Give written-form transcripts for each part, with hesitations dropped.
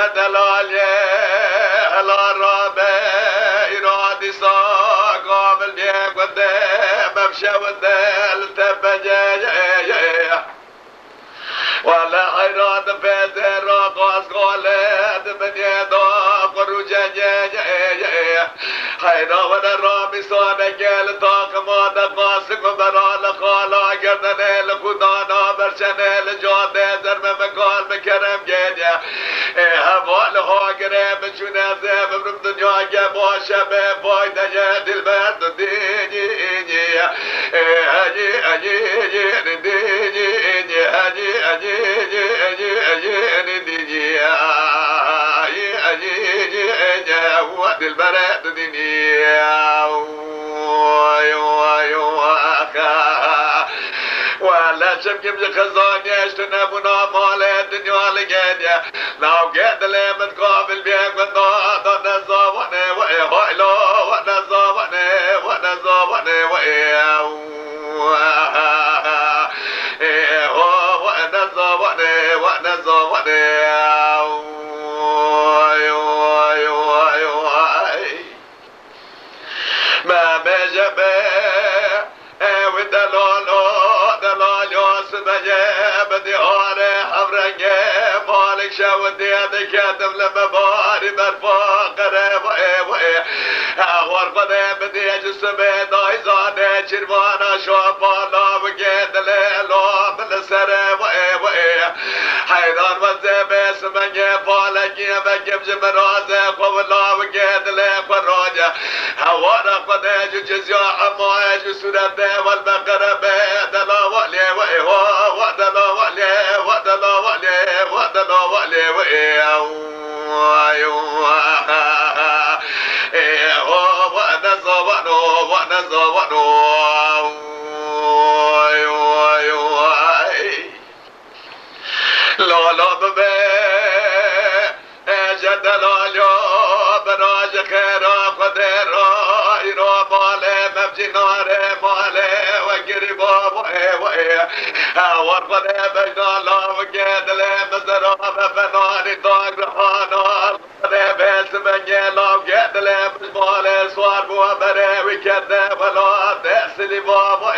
جدلال هلا رابع إرادي قابل بيك وده ممشى وده التبجي ولا حيران بيت راقص قولد من يدوق الرجاجي حيران ولا رامي صانك الطاق ما دقاسك وبرا لخالا قردن لخدانا برشن لجاد زرم مقال بكرم جيجا هوال هاقرم شنا زيب برم دنيا جبا شبه بايدا يدل برد ديجي هجي هجي ديجي هجي البرد دنيا ولا شبكي خزان يشتنا بنا مال الدنيا لقيديا لو قيد لي من قابل بيك ونضا نزاوني وإيهايلو ونزاوني ونزاوني ما بجبه ودلالو دلال يوسف بدي هاري حمرنجي مالك شاودي هذا كاتب لما باري برفاقر اخوار قدام بدي جسمي دايزاني شروانا شوفانا وقيد ليلو من السر حيدان وزي باسمني فالكي بكم جمرازي قولا وقيد لي فراجة هوانا قدام جزيا حمايش سورة والبقرة بيدنا ولي ودنا ولي ودنا ولي ودنا ولي لا لا ببي جدلال يا براج خيرا قدرا إرا مالي مبجي ناري مالي وقربا ورقنا بجنا لا وقيد لي مزرا بفناني طاق رحانا بيت مني لا وقيد لي مجمالي صوار بوابري وكذب ولا تأسلي بابا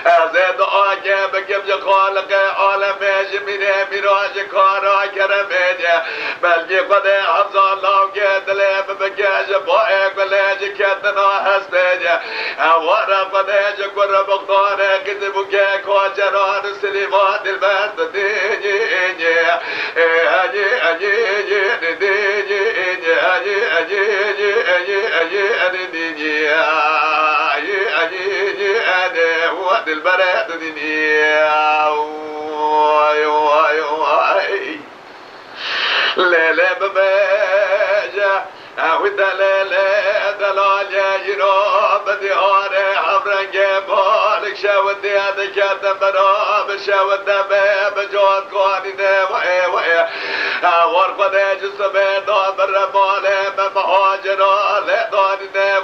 ازد آگه بگم جا خالق عالم جمینه میراج کارا کرمیجه بلگی خود حفظان لاوگه دلی بگه جا با اگله جا کتنا هسته اوارا خود جا گر بختانه کسی بگه کاجران سلیمان دل برد دیجی اجی اجی دیجی اجی دیجی وقت البرد دنيا ليلة بباجة ودا ليلة دلال يجرى بدي هاري حمرنجي بالك شاودي هذا كاتم براب شاودي باب جواد قوانيني ورقة جسمي دابر مالي مهاجرة لدانيني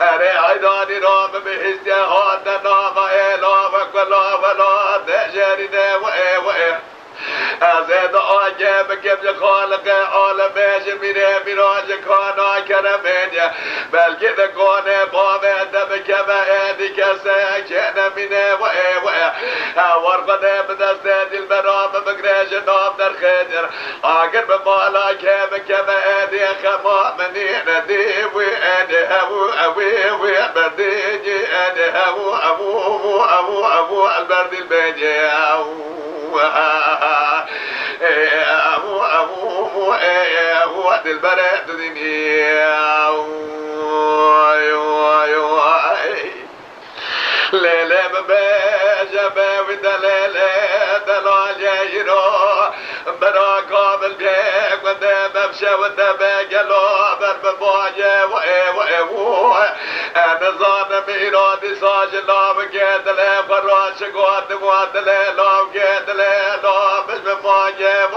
أري عيداني رام بحسي هادا ناما إلا وكلا ولا تجريني ازد آگه بگم خالق عالم جمینه میراج کانا کرمینه بلکه دگانه باویده بگم ایدی کسه که نمینه ورقده بدست دل برام بگریج نام در خیدر آگر به مالا که بگم ایدی خما منین دیوی ایدی هوی بردیجی ایدی هوو البرد البیجی وقت البرد دنيا ليلة بباجة ودلالة دلال يجرى برا قابل بيك وده بمشى وده بقلو بربباجة أنا ظالم إرادي ساجلا وقيد لي فراش قوات معدلة لا وقيد لي لا مش بماجة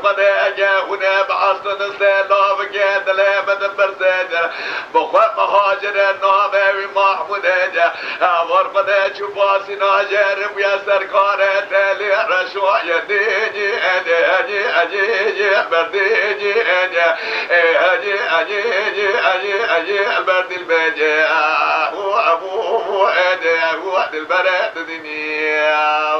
قده اگه هونه بعصن سلاف که دله بده برزده بخواه مهاجر نامه وی محموده جه وار قده چوباسی ناجر بیا سرکار دلی رشوای دیجی اجی بردیجی اجی بردیل بجه هو ابو هو دل برد دنیا